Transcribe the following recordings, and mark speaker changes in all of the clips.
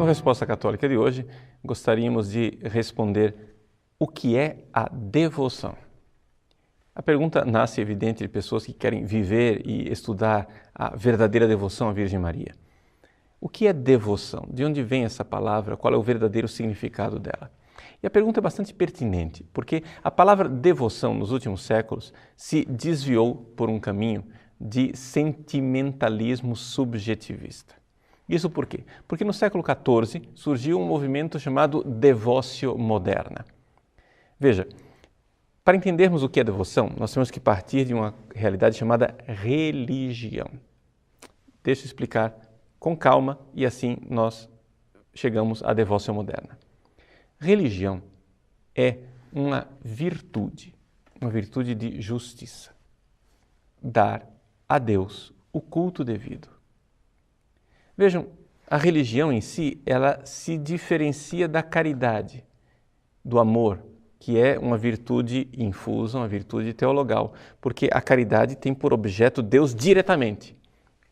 Speaker 1: Resposta Católica de hoje, gostaríamos de responder o que é a devoção. A pergunta nasce evidente de pessoas que querem viver e estudar a verdadeira devoção à Virgem Maria. O que é devoção? De onde vem essa palavra? Qual é o verdadeiro significado dela? E a pergunta é bastante pertinente, porque a palavra devoção nos últimos séculos se desviou por um caminho de sentimentalismo subjetivista. Isso por quê? Porque no século XIV surgiu um movimento chamado Devotio Moderna. Veja, para entendermos o que é devoção, nós temos que partir de uma realidade chamada religião. Deixa eu explicar com calma e assim nós chegamos à Devotio Moderna. Religião é uma virtude de justiça. Dar a Deus o culto devido. Vejam, a religião em si, ela se diferencia da caridade, do amor, que é uma virtude infusa, uma virtude teologal, porque a caridade tem por objeto Deus diretamente.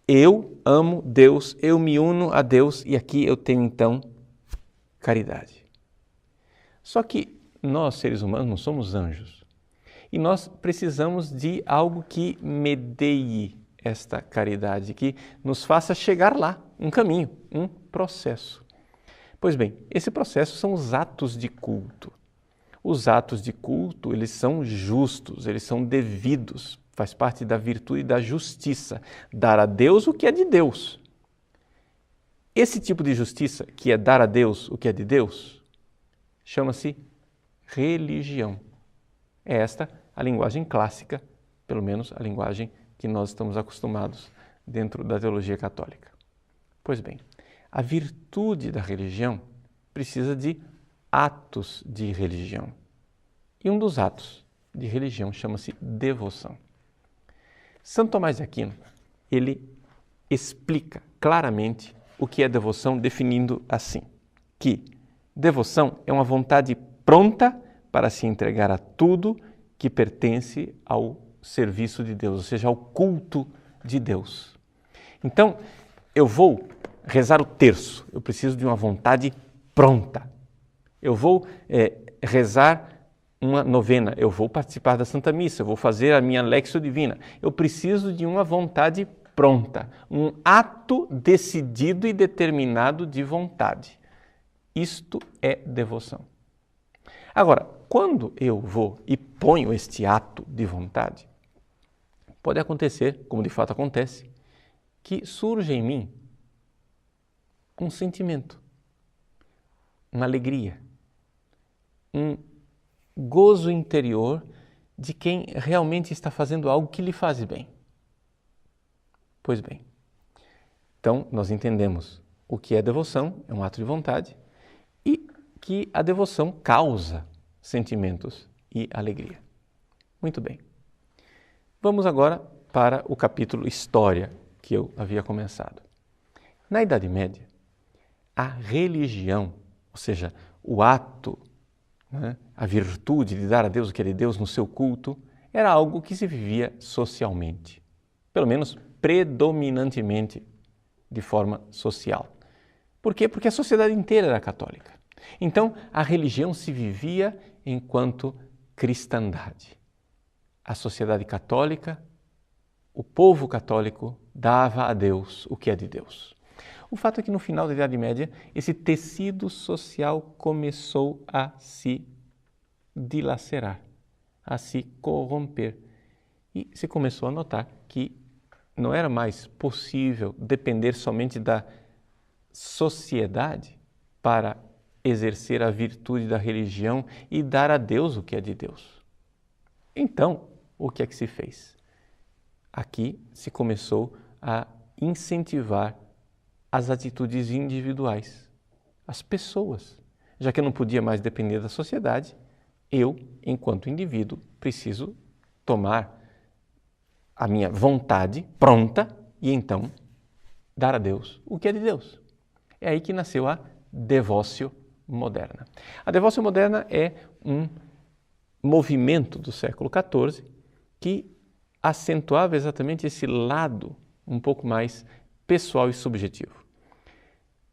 Speaker 1: Eu amo Deus, eu me uno a Deus e aqui eu tenho então caridade. Só que nós, seres humanos, não somos anjos e nós precisamos de algo que medeie esta caridade, que nos faça chegar lá, um caminho, um processo. Pois bem, esse processo são os atos de culto. Os atos de culto, eles são justos, eles são devidos, faz parte da virtude da justiça, dar a Deus o que é de Deus. Esse tipo de justiça, que é dar a Deus o que é de Deus, chama-se religião. É esta a linguagem clássica, pelo menos a linguagem que nós estamos acostumados dentro da teologia católica. Pois bem, a virtude da religião precisa de atos de religião. E um dos atos de religião chama-se devoção. São Tomás de Aquino, ele explica claramente o que é devoção, definindo assim, que devoção é uma vontade pronta para se entregar a tudo que pertence ao serviço de Deus, ou seja, ao culto de Deus. Então, eu vou rezar o terço, eu preciso de uma vontade pronta. Eu vou rezar uma novena, eu vou participar da Santa Missa, eu vou fazer a minha Lectio Divina. Eu preciso de uma vontade pronta, um ato decidido e determinado de vontade. Isto é devoção. Agora, quando eu vou e ponho este ato de vontade, pode acontecer, como de fato acontece, que surge em mim um sentimento, uma alegria, um gozo interior de quem realmente está fazendo algo que lhe faz bem. Pois bem, então nós entendemos o que é devoção, é um ato de vontade, e que a devoção causa sentimentos e alegria. Muito bem. Vamos agora para o capítulo História, que eu havia começado. Na Idade Média, a religião, ou seja, o ato, a virtude de dar a Deus o que é de Deus no seu culto, era algo que se vivia socialmente, pelo menos predominantemente de forma social. Por quê? Porque a sociedade inteira era católica. Então, a religião se vivia enquanto cristandade. A sociedade católica, o povo católico dava a Deus o que é de Deus. O fato é que no final da Idade Média, esse tecido social começou a se dilacerar, a se corromper. E se começou a notar que não era mais possível depender somente da sociedade para exercer a virtude da religião e dar a Deus o que é de Deus. Então, o que é que se fez? Aqui se começou a incentivar as atitudes individuais, as pessoas. Já que eu não podia mais depender da sociedade, eu, enquanto indivíduo, preciso tomar a minha vontade pronta e então dar a Deus o que é de Deus. É aí que nasceu a Devotio Moderna. A Devotio Moderna é um movimento do século XIV que acentuava exatamente esse lado um pouco mais pessoal e subjetivo.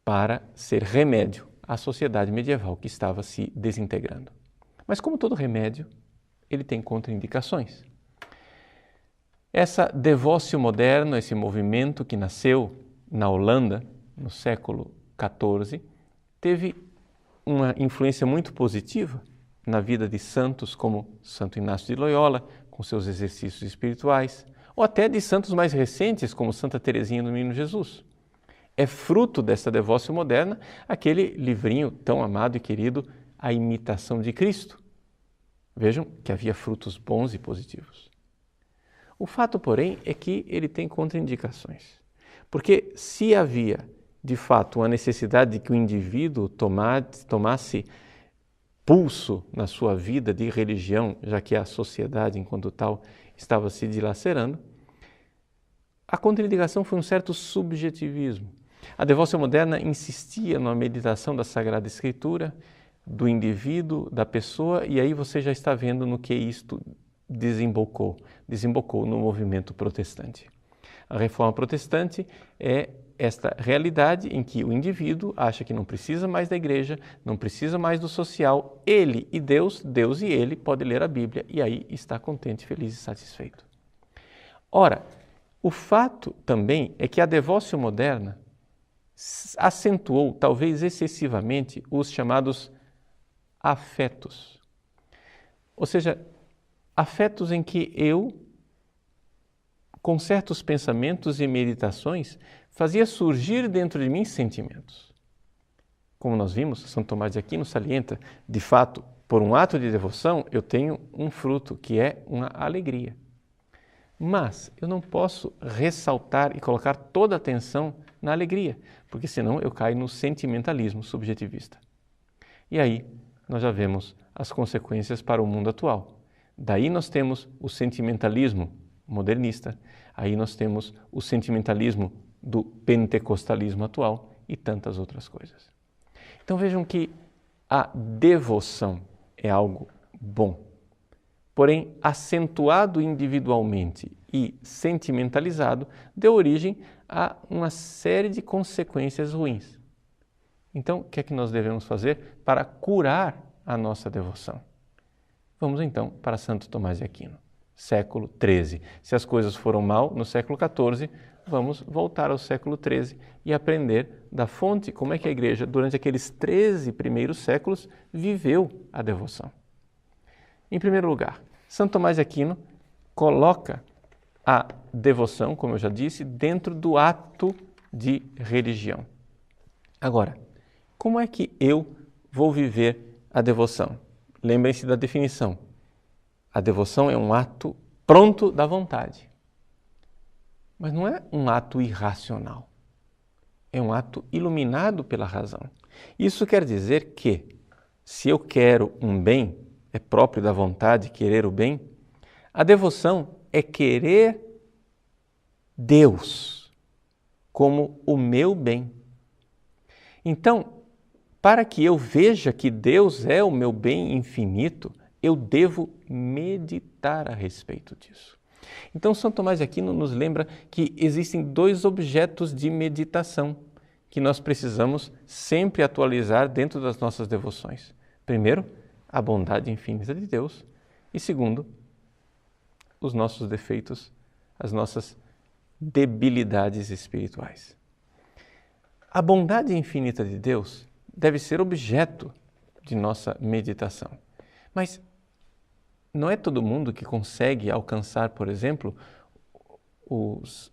Speaker 1: para ser remédio à sociedade medieval que estava se desintegrando. Mas como todo remédio, ele tem contraindicações. Essa devócio moderna, esse movimento que nasceu na Holanda no século XIV, teve uma influência muito positiva na vida de santos como Santo Inácio de Loyola, com seus exercícios espirituais, ou até de santos mais recentes como Santa Teresinha do Menino Jesus. É fruto dessa devócio moderna aquele livrinho tão amado e querido, A Imitação de Cristo. Vejam que havia frutos bons e positivos. O fato, porém, é que ele tem contraindicações. Porque se havia, de fato, uma necessidade de que o indivíduo tomasse pulso na sua vida de religião, já que a sociedade, enquanto tal, estava se dilacerando, a contraindicação foi um certo subjetivismo. A devócio moderna insistia na meditação da Sagrada Escritura, do indivíduo, da pessoa, e aí você já está vendo no que isto desembocou no movimento protestante. A reforma protestante é esta realidade em que o indivíduo acha que não precisa mais da igreja, não precisa mais do social, ele e Deus, Deus e ele, pode ler a Bíblia e aí está contente, feliz e satisfeito. Ora, o fato também é que a devócio moderna acentuou, talvez excessivamente, os chamados afetos. Ou seja, afetos em que eu, com certos pensamentos e meditações, fazia surgir dentro de mim sentimentos. Como nós vimos, São Tomás de Aquino salienta, de fato, por um ato de devoção, eu tenho um fruto, que é uma alegria. Mas eu não posso ressaltar e colocar toda a atenção na alegria, porque senão eu caio no sentimentalismo subjetivista. E aí nós já vemos as consequências para o mundo atual. Daí nós temos o sentimentalismo modernista, aí nós temos o sentimentalismo do pentecostalismo atual e tantas outras coisas. Então vejam que a devoção é algo bom, porém acentuado individualmente e sentimentalizado deu origem a uma série de consequências ruins. Então, o que é que nós devemos fazer para curar a nossa devoção? Vamos então para Santo Tomás de Aquino, século XIII. Se as coisas foram mal no século XIV, vamos voltar ao século XIII e aprender da fonte como é que a igreja, durante aqueles 13 primeiros séculos, viveu a devoção. Em primeiro lugar, Santo Tomás de Aquino coloca a devoção, como eu já disse, dentro do ato de religião. Agora, como é que eu vou viver a devoção? Lembrem-se da definição. A devoção é um ato pronto da vontade. Mas não é um ato irracional. É um ato iluminado pela razão. Isso quer dizer que, se eu quero um bem, é próprio da vontade querer o bem, a devoção é querer Deus como o meu bem. Então, para que eu veja que Deus é o meu bem infinito, eu devo meditar a respeito disso. Então, São Tomás de Aquino nos lembra que existem dois objetos de meditação que nós precisamos sempre atualizar dentro das nossas devoções. Primeiro, a bondade infinita de Deus e segundo, os nossos defeitos, as nossas debilidades espirituais. A bondade infinita de Deus deve ser objeto de nossa meditação. Mas não é todo mundo que consegue alcançar, por exemplo, os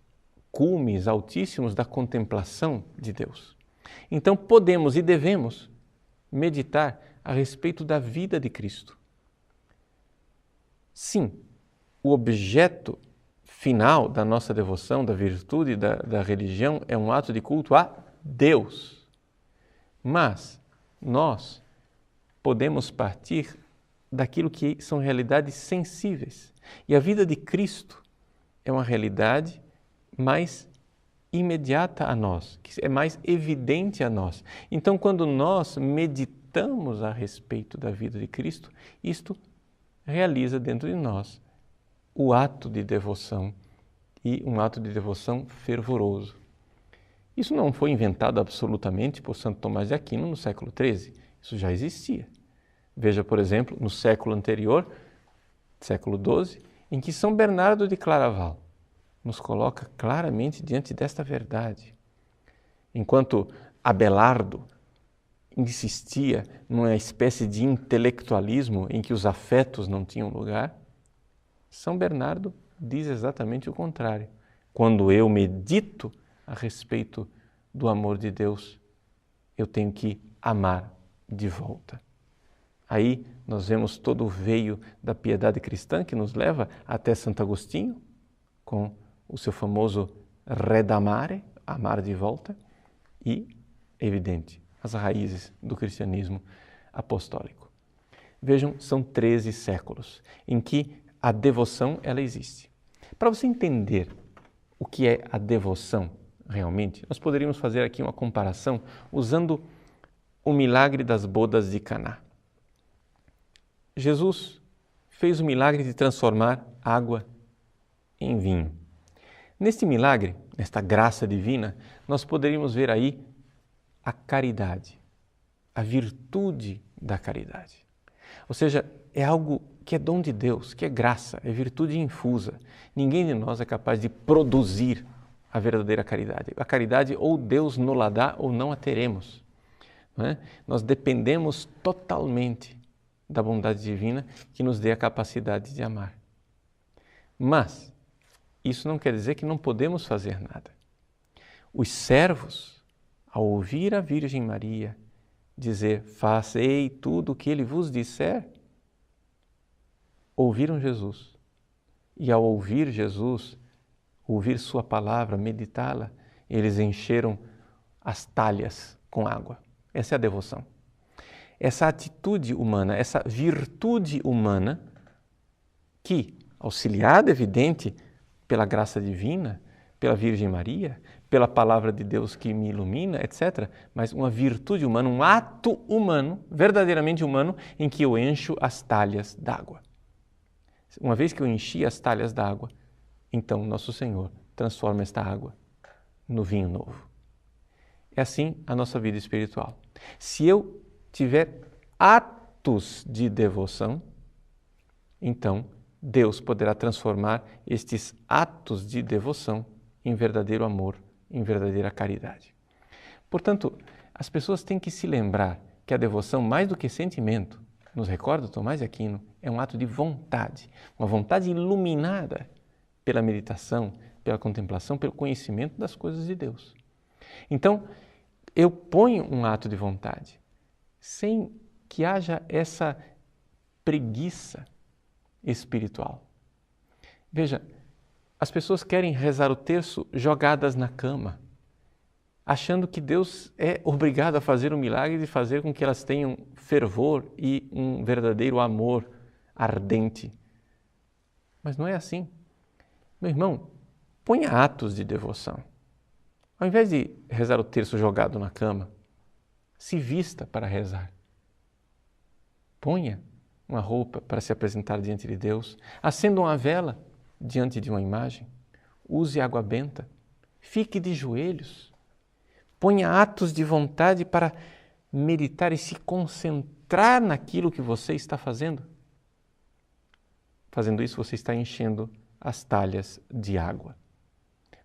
Speaker 1: cumes altíssimos da contemplação de Deus. Então podemos e devemos meditar a respeito da vida de Cristo. Sim, o objeto final da nossa devoção, da virtude, da religião, é um ato de culto a Deus. Mas nós podemos partir daquilo que são realidades sensíveis. E a vida de Cristo é uma realidade mais imediata a nós, que é mais evidente a nós. Então, quando nós meditamos a respeito da vida de Cristo, isto realiza dentro de nós o ato de devoção e um ato de devoção fervoroso. Isso não foi inventado absolutamente por Santo Tomás de Aquino no século XIII. Isso já existia. Veja, por exemplo, no século anterior, século XII, em que São Bernardo de Claraval nos coloca claramente diante desta verdade. Enquanto Abelardo insistia numa espécie de intelectualismo em que os afetos não tinham lugar, São Bernardo diz exatamente o contrário. Quando eu medito a respeito do amor de Deus, eu tenho que amar de volta. Aí nós vemos todo o veio da piedade cristã que nos leva até Santo Agostinho, com o seu famoso redamare, amar de volta, e, evidente, as raízes do cristianismo apostólico. Vejam, são 13 séculos em que a devoção ela existe. Para você entender o que é a devoção realmente, nós poderíamos fazer aqui uma comparação usando o milagre das bodas de Caná. Jesus fez o milagre de transformar água em vinho. Neste milagre, nesta graça divina, nós poderíamos ver aí a caridade, a virtude da caridade. Ou seja, é algo que é dom de Deus, que é graça, é virtude infusa. Ninguém de nós é capaz de produzir a verdadeira caridade. A caridade ou Deus nos a dá ou não a teremos. Não é? Nós dependemos totalmente da bondade divina que nos dê a capacidade de amar. Mas isso não quer dizer que não podemos fazer nada. Os servos, ao ouvir a Virgem Maria dizer, fazei tudo o que ele vos disser, ouviram Jesus. E ao ouvir Jesus, ouvir sua palavra, meditá-la, eles encheram as talhas com água. Essa é a devoção. Essa atitude humana, essa virtude humana que, auxiliada, evidente, pela graça divina, pela Virgem Maria, pela palavra de Deus que me ilumina, etc., mas uma virtude humana, um ato humano, verdadeiramente humano, em que eu encho as talhas d'água. Uma vez que eu enchi as talhas d'água, então Nosso Senhor transforma esta água no vinho novo. É assim a nossa vida espiritual. Se eu tiver atos de devoção, então Deus poderá transformar estes atos de devoção em verdadeiro amor, em verdadeira caridade. Portanto, as pessoas têm que se lembrar que a devoção, mais do que sentimento, nos recorda Tomás de Aquino, é um ato de vontade, uma vontade iluminada pela meditação, pela contemplação, pelo conhecimento das coisas de Deus. Então, eu ponho um ato de vontade, sem que haja essa preguiça espiritual. Veja, as pessoas querem rezar o terço jogadas na cama, achando que Deus é obrigado a fazer um milagre de fazer com que elas tenham fervor e um verdadeiro amor ardente. Mas não é assim. Meu irmão, ponha atos de devoção. Ao invés de rezar o terço jogado na cama, se vista para rezar. Ponha uma roupa para se apresentar diante de Deus. Acenda uma vela diante de uma imagem. Use água benta. Fique de joelhos. Ponha atos de vontade para meditar e se concentrar naquilo que você está fazendo. Fazendo isso, você está enchendo as talhas de água.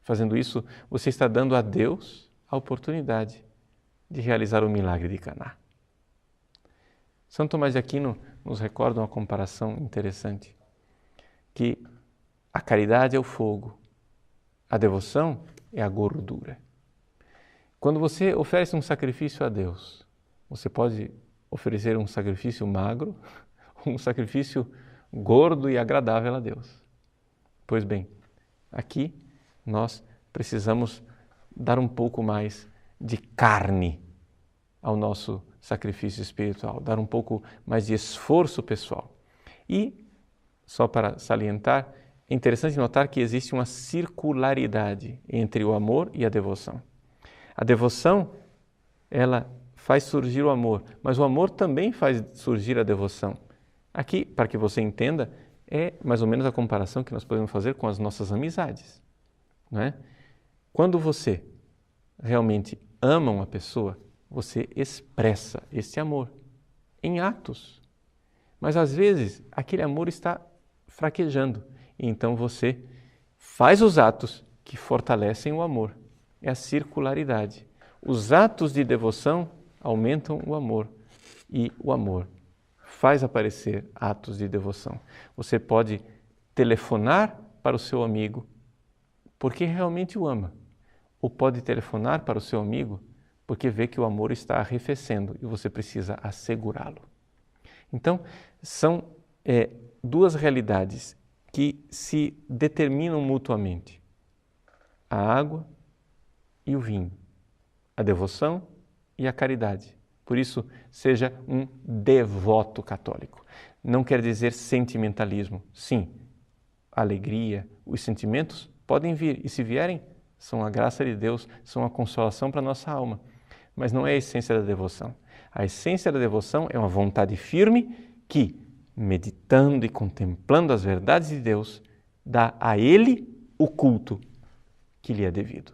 Speaker 1: Fazendo isso, você está dando a Deus a oportunidade de realizar o milagre de Caná. São Tomás de Aquino nos recorda uma comparação interessante, que a caridade é o fogo, a devoção é a gordura. Quando você oferece um sacrifício a Deus, você pode oferecer um sacrifício magro, um sacrifício gordo e agradável a Deus. Pois bem, aqui nós precisamos dar um pouco mais de carne ao nosso sacrifício espiritual, dar um pouco mais de esforço pessoal. E, só para salientar, é interessante notar que existe uma circularidade entre o amor e a devoção. A devoção, ela faz surgir o amor, mas o amor também faz surgir a devoção. Aqui, para que você entenda, é mais ou menos a comparação que nós podemos fazer com as nossas amizades, não é? Quando você realmente ama uma pessoa, você expressa esse amor em atos. Mas às vezes aquele amor está fraquejando, e então você faz os atos que fortalecem o amor. É a circularidade. Os atos de devoção aumentam o amor, e o amor faz aparecer atos de devoção. Você pode telefonar para o seu amigo porque realmente o ama, ou pode telefonar para o seu amigo porque vê que o amor está arrefecendo e você precisa assegurá-lo. Então, são duas realidades que se determinam mutuamente: a água e o vinho, a devoção e a caridade. Por isso, seja um devoto católico. Não quer dizer sentimentalismo. Sim, a alegria, os sentimentos podem vir, e se vierem, são a graça de Deus, são a consolação para a nossa alma. Mas não é a essência da devoção. A essência da devoção é uma vontade firme que, meditando e contemplando as verdades de Deus, dá a Ele o culto que lhe é devido.